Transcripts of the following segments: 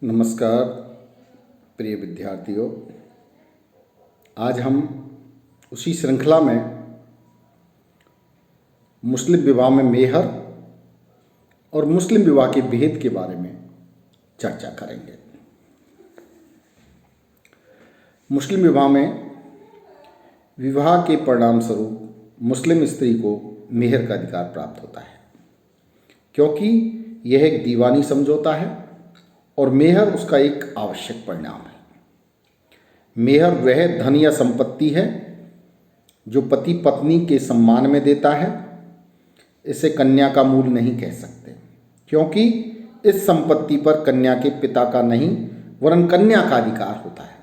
नमस्कार प्रिय विद्यार्थियों। आज हम उसी श्रृंखला में मुस्लिम विवाह में मेहर और मुस्लिम विवाह के भेद के बारे में चर्चा करेंगे। मुस्लिम विवाह में विवाह के परिणाम स्वरूप मुस्लिम स्त्री को मेहर का अधिकार प्राप्त होता है, क्योंकि यह एक दीवानी समझौता है और मेहर उसका एक आवश्यक परिणाम है। मेहर वह धन या संपत्ति है जो पति पत्नी के सम्मान में देता है। इसे कन्या का मूल नहीं कह सकते, क्योंकि इस संपत्ति पर कन्या के पिता का नहीं वरन कन्या का अधिकार होता है।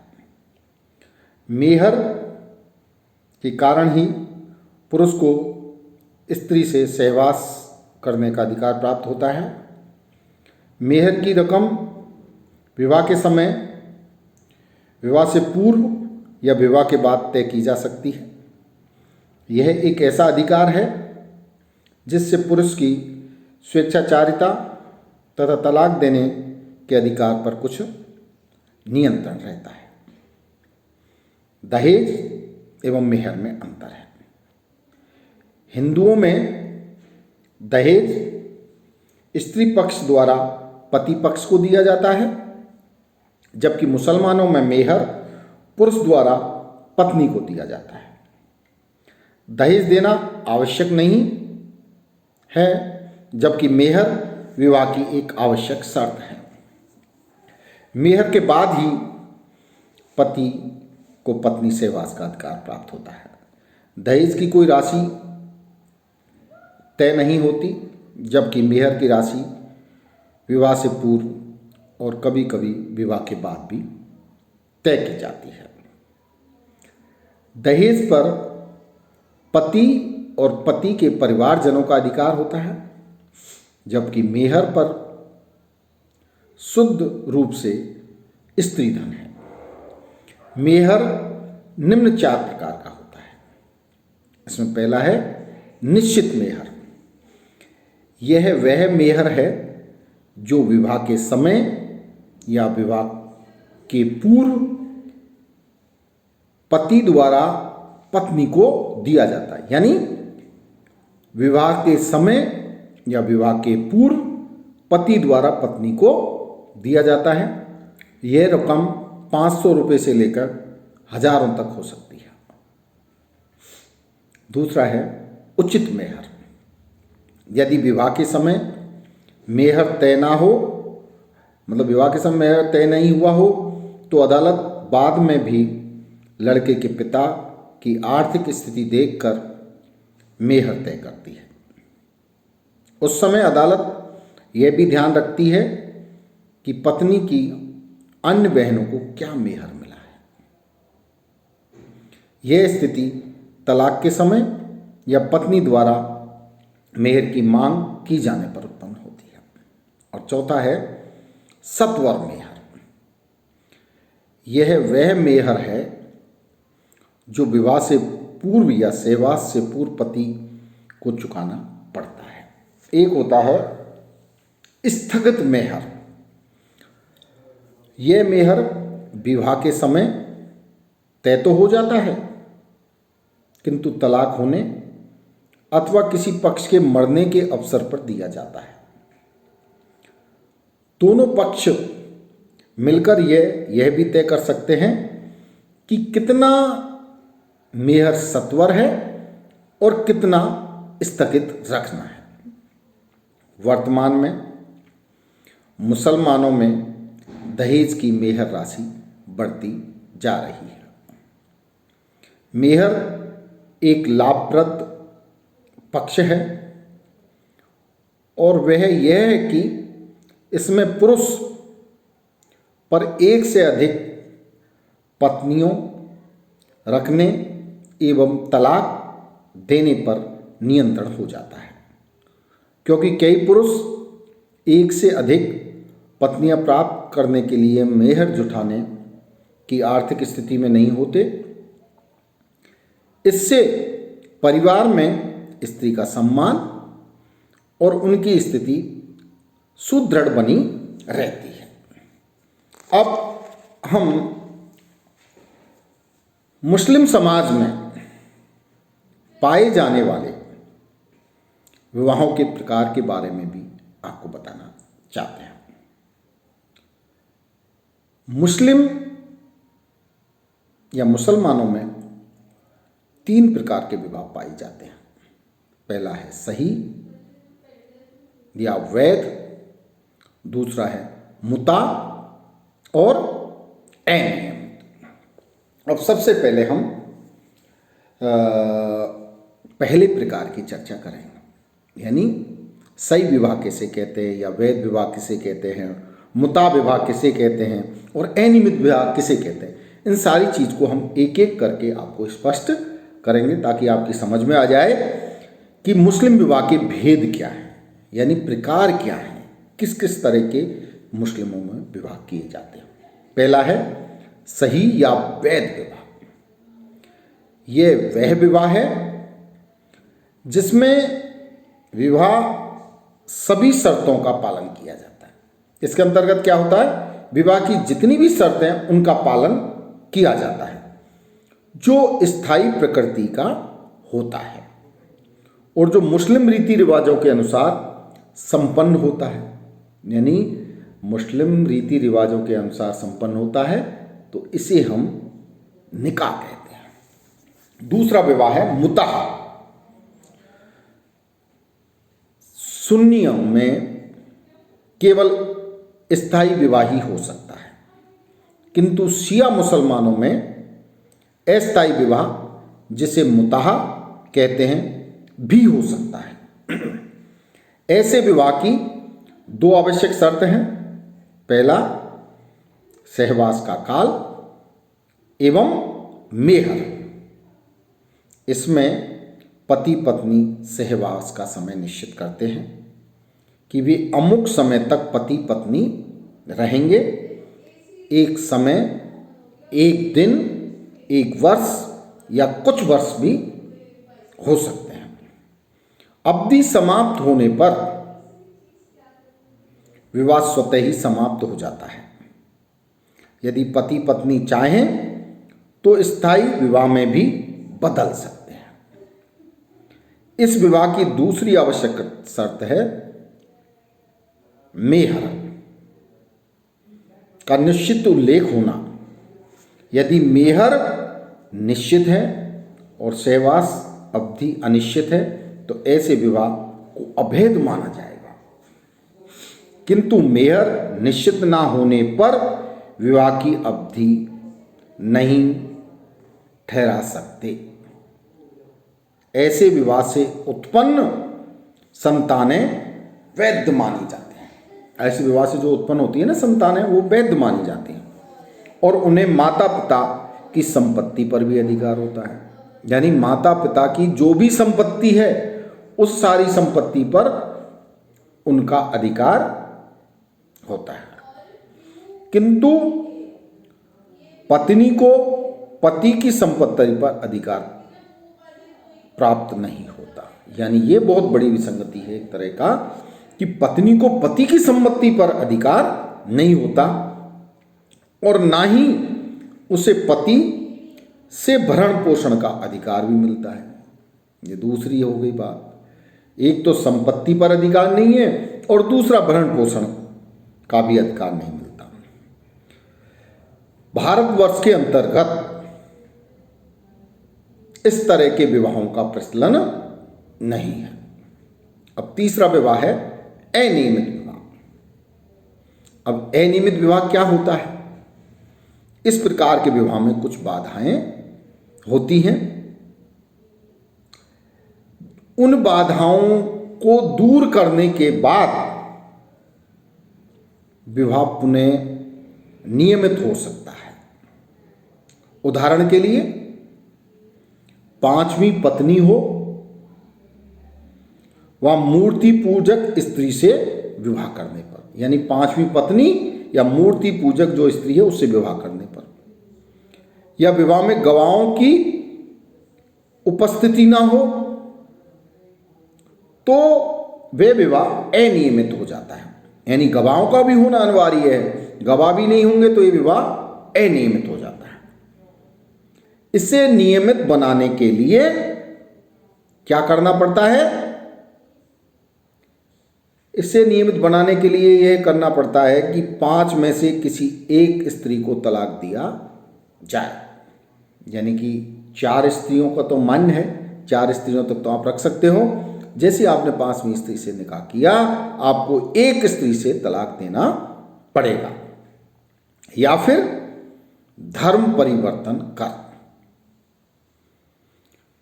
मेहर के कारण ही पुरुष को स्त्री से सहवास करने का अधिकार प्राप्त होता है। मेहर की रकम विवाह के समय, विवाह से पूर्व या विवाह के बाद तय की जा सकती है। यह एक ऐसा अधिकार है जिससे पुरुष की स्वेच्छाचारिता तथा तलाक देने के अधिकार पर कुछ नियंत्रण रहता है। दहेज एवं मेहर में अंतर है। हिंदुओं में दहेज स्त्री पक्ष द्वारा पति पक्ष को दिया जाता है, जबकि मुसलमानों में मेहर पुरुष द्वारा पत्नी को दिया जाता है। दहेज देना आवश्यक नहीं है, जबकि मेहर विवाह की एक आवश्यक शर्त है। मेहर के बाद ही पति को पत्नी से वास का अधिकार प्राप्त होता है। दहेज की कोई राशि तय नहीं होती, जबकि मेहर की राशि विवाह से पूर्व और कभी कभी विवाह के बाद भी तय की जाती है। दहेज पर पति और पति के परिवारजनों का अधिकार होता है, जबकि मेहर पर शुद्ध रूप से स्त्री धन है। मेहर निम्न 4 प्रकार का होता है। इसमें पहला है निश्चित मेहर। यह वह मेहर है जो विवाह के समय या विवाह के पूर्व पति द्वारा पत्नी को दिया जाता है। यानी विवाह के समय या विवाह के पूर्व पति द्वारा पत्नी को दिया जाता है। यह रकम 500 रुपये से लेकर हजारों तक हो सकती है। दूसरा है उचित मेहर। यदि विवाह के समय मेहर तय ना हो, मतलब विवाह के समय मेहर तय नहीं हुआ हो, तो अदालत बाद में भी लड़के के पिता की आर्थिक स्थिति देखकर मेहर तय करती है। उस समय अदालत यह भी ध्यान रखती है कि पत्नी की अन्य बहनों को क्या मेहर मिला है। यह स्थिति तलाक के समय या पत्नी द्वारा मेहर की मांग की जाने पर उत्पन्न होती है। और चौथा है सत्वर मेहर। यह वह मेहर है जो विवाह से पूर्व या सहवास से पूर्व पति को चुकाना पड़ता है। एक होता है स्थगित मेहर। यह मेहर विवाह के समय तय तो हो जाता है, किंतु तलाक होने अथवा किसी पक्ष के मरने के अवसर पर दिया जाता है। दोनों पक्ष मिलकर यह भी तय कर सकते हैं कि कितना मेहर सत्वर है और कितना स्थगित रखना है। वर्तमान में मुसलमानों में दहेज की मेहर राशि बढ़ती जा रही है। मेहर एक लाभप्रद पक्ष है और वह यह है कि इसमें पुरुष पर एक से अधिक पत्नियों रखने एवं तलाक देने पर नियंत्रण हो जाता है, क्योंकि कई पुरुष एक से अधिक पत्नियां प्राप्त करने के लिए मेहर जुटाने की आर्थिक स्थिति में नहीं होते। इससे परिवार में स्त्री का सम्मान और उनकी स्थिति सुदृढ़ बनी रहती है। अब हम मुस्लिम समाज में पाए जाने वाले विवाहों के प्रकार के बारे में भी आपको बताना चाहते हैं। मुस्लिम या मुसलमानों में 3 प्रकार के विवाह पाए जाते हैं। पहला है सही या वैध, दूसरा है मुता और अनियमित। अब सबसे पहले हम पहले प्रकार की चर्चा करेंगे, यानी सही विवाह किसे कहते हैं या वैध विवाह किसे कहते हैं, मुता विवाह किसे कहते हैं और अनियमित विवाह किसे कहते हैं। इन सारी चीज़ को हम एक एक करके आपको स्पष्ट करेंगे ताकि आपकी समझ में आ जाए कि मुस्लिम विवाह के भेद क्या है, यानी प्रकार क्या है, किस किस तरह के मुस्लिमों में विवाह किए जाते हैं। पहला है सही या वैध विवाह। यह वह विवाह है जिसमें विवाह सभी शर्तों का पालन किया जाता है। इसके अंतर्गत क्या होता है, विवाह की जितनी भी शर्तें हैं उनका पालन किया जाता है, जो स्थायी प्रकृति का होता है और जो मुस्लिम रीति रिवाजों के अनुसार संपन्न होता है। यानी मुस्लिम रीति रिवाजों के अनुसार संपन्न होता है तो इसे हम निकाह कहते हैं। दूसरा विवाह है मुताह। सुन्नियों में केवल स्थायी विवाह ही हो सकता है, किंतु शिया मुसलमानों में अस्थायी विवाह जिसे मुताह कहते हैं भी हो सकता है। ऐसे विवाह की 2 आवश्यक शर्त हैं। पहला सहवास का काल एवं मेहर। इसमें पति पत्नी सहवास का समय निश्चित करते हैं कि वे अमुक समय तक पति पत्नी रहेंगे। एक समय, एक दिन, एक वर्ष या कुछ वर्ष भी हो सकते हैं। अवधि समाप्त होने पर विवाह स्वतः ही समाप्त हो जाता है। यदि पति पत्नी चाहें तो स्थायी विवाह में भी बदल सकते हैं। इस विवाह की दूसरी आवश्यक शर्त है मेहर का निश्चित उल्लेख होना। यदि मेहर निश्चित है और सहवास अवधि अनिश्चित है तो ऐसे विवाह को अवैध माना जाएगा, किंतु मेहर निश्चित ना होने पर विवाह की अवधि नहीं ठहरा सकते। ऐसे विवाह से उत्पन्न संतानें वैध मानी जाती हैं। ऐसे विवाह से जो उत्पन्न होती है ना संतानें, वो वैध मानी जाती हैं और उन्हें माता पिता की संपत्ति पर भी अधिकार होता है। यानी माता पिता की जो भी संपत्ति है उस सारी संपत्ति पर उनका अधिकार होता है, किंतु पत्नी को पति की संपत्ति पर अधिकार प्राप्त नहीं होता। यानी ये बहुत बड़ी विसंगति है एक तरह का कि पत्नी को पति की संपत्ति पर अधिकार नहीं होता और ना ही उसे पति से भरण पोषण का अधिकार भी मिलता है। ये दूसरी हो गई बात। एक तो संपत्ति पर अधिकार नहीं है और दूसरा भरण पोषण का भी अधिकार नहीं मिलता। भारतवर्ष के अंतर्गत इस तरह के विवाहों का प्रचलन नहीं है। अब तीसरा विवाह है अनियमित विवाह। अब अनियमित विवाह क्या होता है? इस प्रकार के विवाह में कुछ बाधाएं होती हैं। उन बाधाओं को दूर करने के बाद विवाह पुनः नियमित हो सकता है। उदाहरण के लिए 5वीं पत्नी हो व मूर्ति पूजक स्त्री से विवाह करने पर, यानी 5वीं पत्नी या मूर्ति पूजक जो स्त्री है उससे विवाह करने पर, या विवाह में गवाहों की उपस्थिति ना हो तो वे विवाह अनियमित हो जाता है। यानी गवाहों का भी होना अनिवार्य है गवाह भी नहीं होंगे तो ये विवाह अनियमित हो जाता है। इसे नियमित बनाने के लिए क्या करना पड़ता है? इसे नियमित बनाने के लिए यह करना पड़ता है कि 5 में से किसी एक स्त्री को तलाक दिया जाए। यानी कि 4 स्त्रियों का तो मान्य है, 4 स्त्रियों तक तो आप रख सकते हो। जैसे आपने 5वीं स्त्री से निकाह किया, आपको एक स्त्री से तलाक देना पड़ेगा। या फिर धर्म परिवर्तन कर।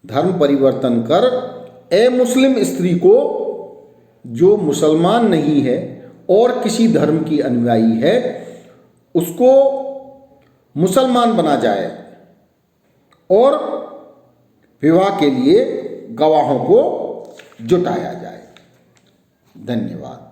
धर्म परिवर्तन कर अमुस्लिम स्त्री को, जो मुसलमान नहीं है और किसी धर्म की अनुयायी है, उसको मुसलमान बना जाए और विवाह के लिए गवाहों को जुटाया जाए। धन्यवाद।